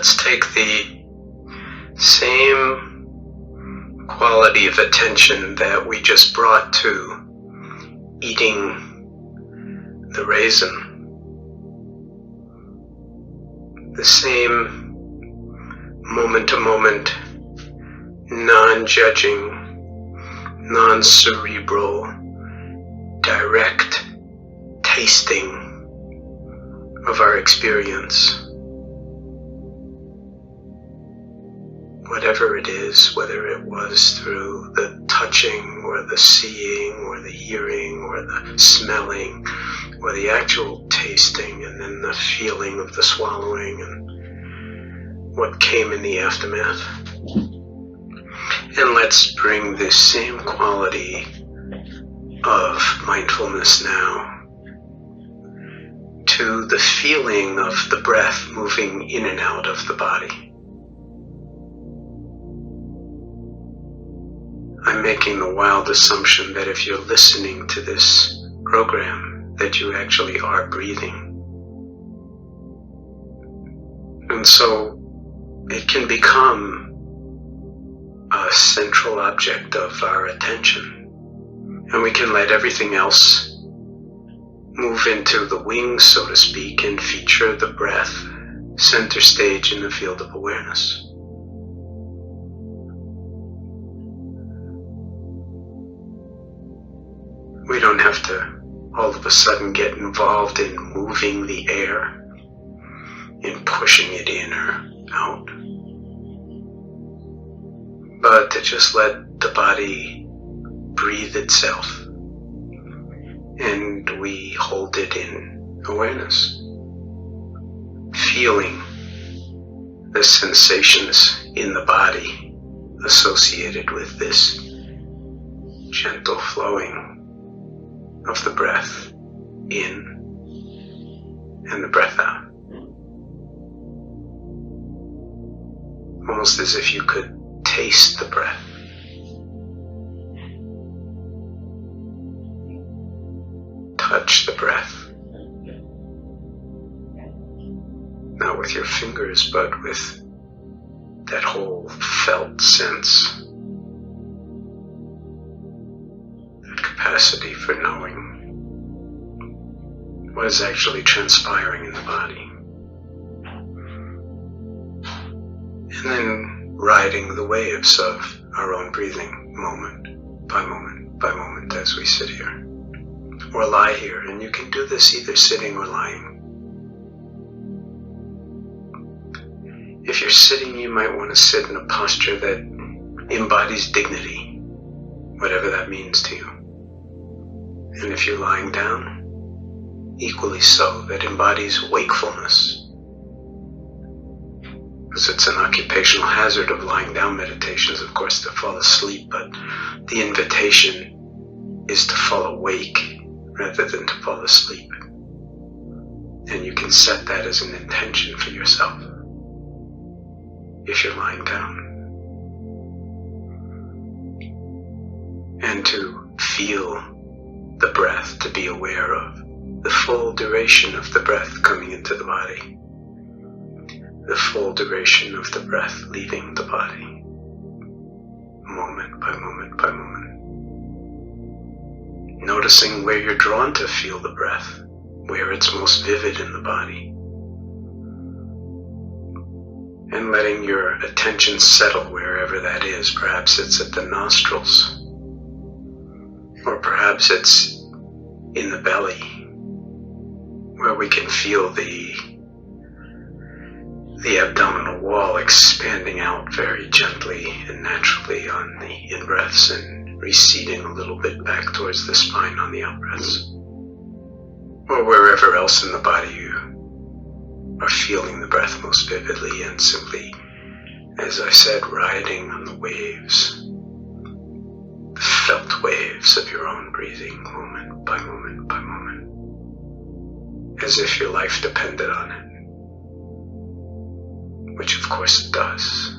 let's take the same quality of attention that we just brought to eating the raisin, the same moment-to-moment, non-judging, non-cerebral, direct tasting of our experience. Whatever it is, whether it was through the touching or the seeing or the hearing or the smelling or the actual tasting, and then the feeling of the swallowing and what came in the aftermath. And let's bring this same quality of mindfulness now to the feeling of the breath moving in and out of the body. I'm making the wild assumption that if you're listening to this program, that you actually are breathing. And so it can become a central object of our attention, and we can let everything else move into the wings, so to speak, and feature the breath center stage in the field of awareness. We don't have to all of a sudden get involved in moving the air, in pushing it in or out, but to just let the body breathe itself, and we hold it in awareness, feeling the sensations in the body associated with this gentle flowing of the breath in and the breath out. Almost as if you could taste the breath. Touch the breath. Not with your fingers, but with that whole felt sense. Capacity for knowing what is actually transpiring in the body. And then riding the waves of our own breathing moment by moment by moment as we sit here or lie here. And you can do this either sitting or lying. If you're sitting, you might want to sit in a posture that embodies dignity, whatever that means to you. And if you're lying down, equally so, that embodies wakefulness. Because it's an occupational hazard of lying down meditations, of course, to fall asleep, but the invitation is to fall awake rather than to fall asleep. And you can set that as an intention for yourself if you're lying down. And to feel the breath, to be aware of the full duration of the breath coming into the body, the full duration of the breath leaving the body, moment by moment by moment. Noticing where you're drawn to feel the breath, where it's most vivid in the body, and letting your attention settle wherever that is. Perhaps it's at the nostrils, or perhaps it's in the belly, where we can feel the abdominal wall expanding out very gently and naturally on the in-breaths and receding a little bit back towards the spine on the out-breaths. Or wherever else in the body you are feeling the breath most vividly, and simply, as I said, riding on the waves, the felt waves of your own breathing, moment by moment by moment, as if your life depended on it, which of course it does.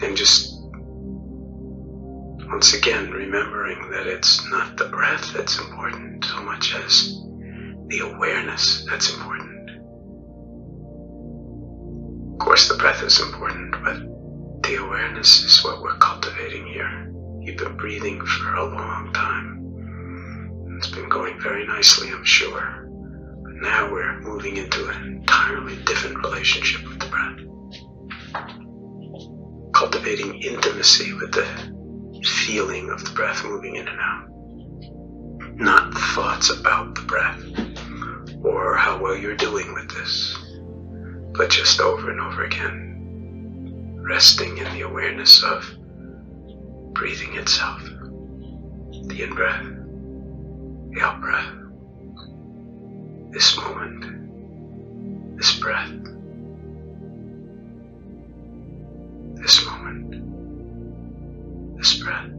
And just once again remembering that it's not the breath that's important so much as the awareness that's important. Of course, the breath is important, but the awareness is what we're cultivating here. You've been breathing for a long time. It's been going very nicely, I'm sure. But now we're moving into an entirely different relationship with the breath. Cultivating intimacy with the feeling of the breath moving in and out. Not thoughts about the breath or how well you're doing with this, but just over and over again, resting in the awareness of breathing itself, the in-breath, the out-breath, this moment, this breath, this moment, this breath.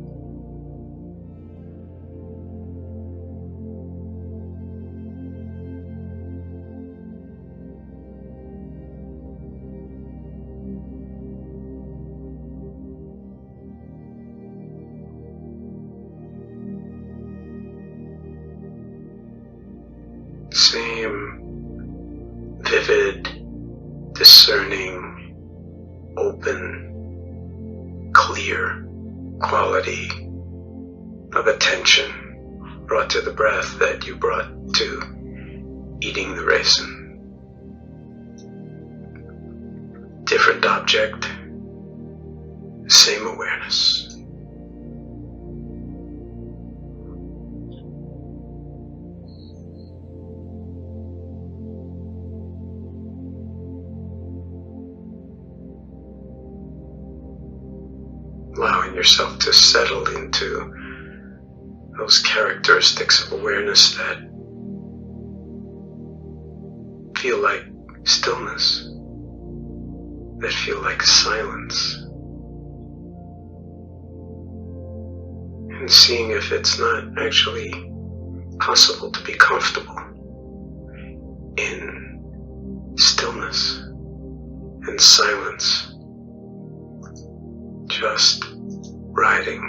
Same vivid, discerning, open, clear quality of attention brought to the breath that you brought to eating the raisin. Different object, same awareness. Allowing yourself to settle into those characteristics of awareness that feel like stillness, that feel like silence, and seeing if it's not actually possible to be comfortable in stillness and silence. Just riding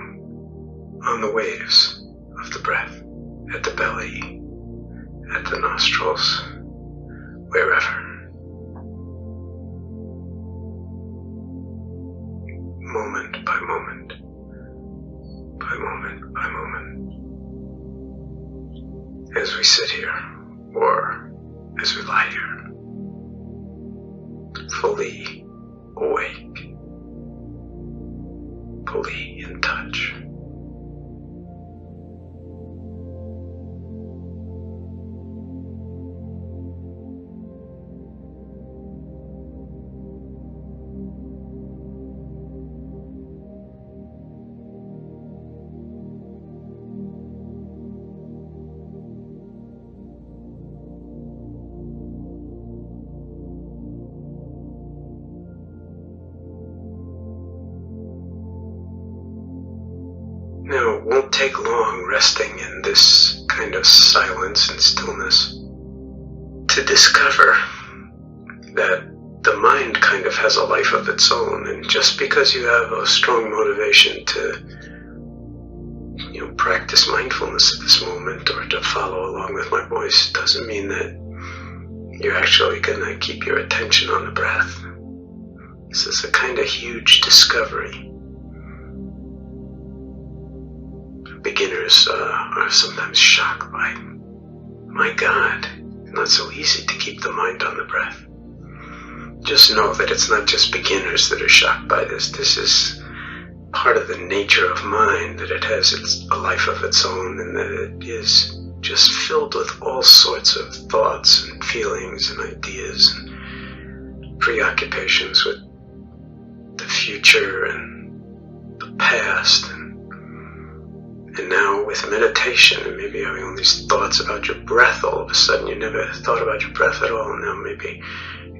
on the waves of the breath, at the belly, at the nostrils, wherever. Moment by moment, by moment by moment. As we sit here, or as we lie here, fully awake, fully in touch. Now, it won't take long resting in this kind of silence and stillness to discover that the mind kind of has a life of its own, and just because you have a strong motivation to, practice mindfulness at this moment or to follow along with my voice doesn't mean that you're actually going to keep your attention on the breath. This is a kind of huge discovery. Beginners are sometimes shocked by, my God, it's not so easy to keep the mind on the breath. Just know that it's not just beginners that are shocked by this. This is part of the nature of mind, that it has a life of its own, and that it is just filled with all sorts of thoughts and feelings and ideas and preoccupations with the future and the past, and now with meditation and maybe having all these thoughts about your breath, all of a sudden you never thought about your breath at all. Now maybe,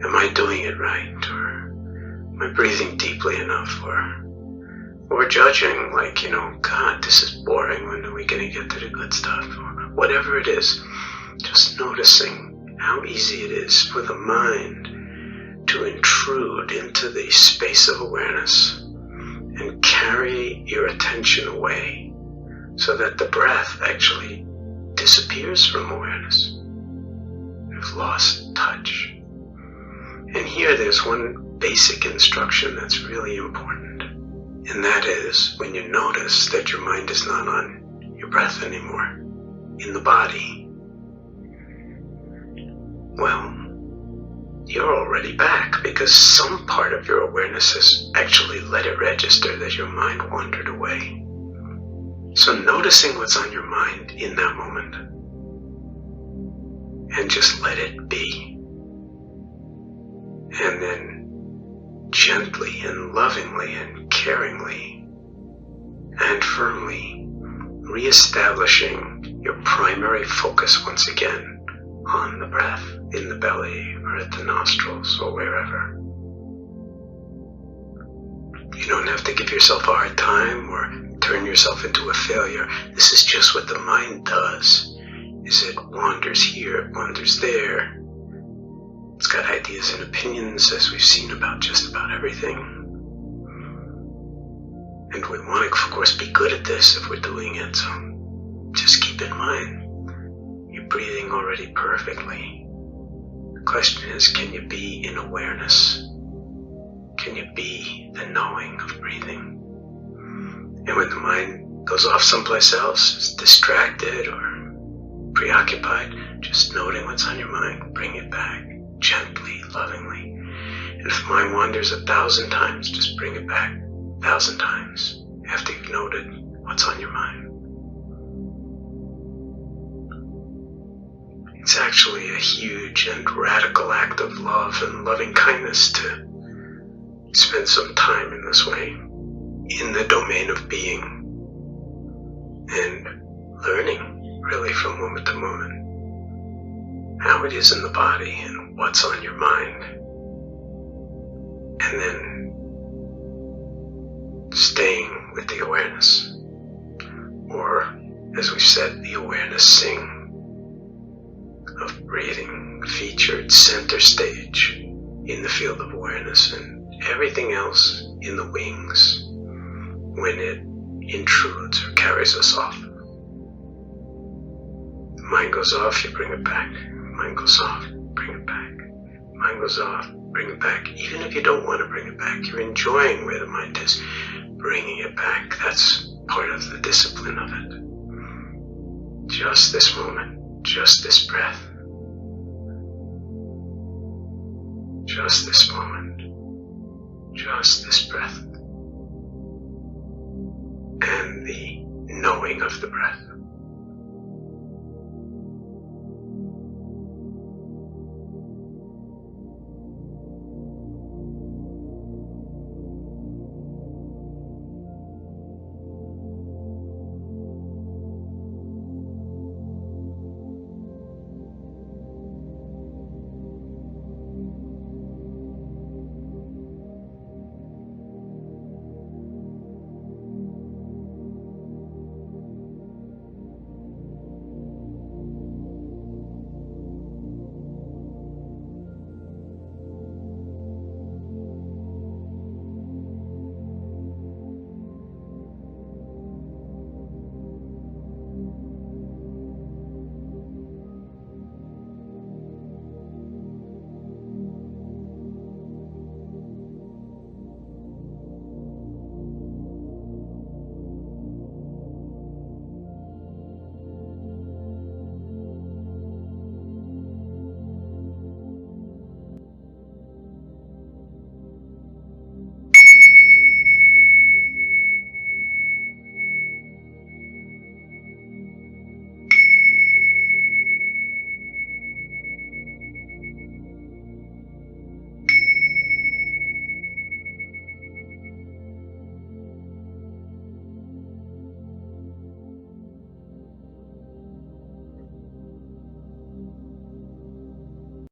am I doing it right, or am I breathing deeply enough, or judging like, God, this is boring, when are we going to get to the good stuff, or whatever it is. Just noticing how easy it is for the mind to intrude into the space of awareness and carry your attention away so that the breath actually disappears from awareness. You've lost touch. And here there's one basic instruction that's really important. And that is when you notice that your mind is not on your breath anymore, in the body, well, you're already back because some part of your awareness has actually let it register that your mind wandered away. So noticing what's on your mind in that moment and just let it be. And then gently and lovingly and caringly and firmly reestablishing your primary focus once again on the breath in the belly or at the nostrils or wherever. You don't have to give yourself a hard time or turn yourself into a failure. This is just what the mind does. Is it wanders here, it wanders there. It's got ideas and opinions, as we've seen, about just about everything. And we want to, of course, be good at this if we're doing it, so just keep in mind, you're breathing already perfectly. The question is, can you be in awareness? Can you be the knowing of breathing? And when the mind goes off someplace else, is distracted or preoccupied, just noting what's on your mind, bring it back gently, lovingly. And if the mind wanders 1,000 times, just bring it back 1,000 times after you've noted what's on your mind. It's actually a huge and radical act of love and loving kindness to spend some time in this way, in the domain of being, and learning, really, from moment to moment, how it is in the body and what's on your mind. And then staying with the awareness, or, as we've said, the awareness-sing of breathing featured center stage in the field of awareness, and everything else in the wings when it intrudes or carries us off. The mind goes off, you bring it back. Mind goes off, bring it back. Mind goes off, bring it back. Even if you don't want to bring it back, you're enjoying where the mind is, bringing it back. That's part of the discipline of it. Just this moment, just this breath. Just this moment, just this breath, and the knowing of the breath.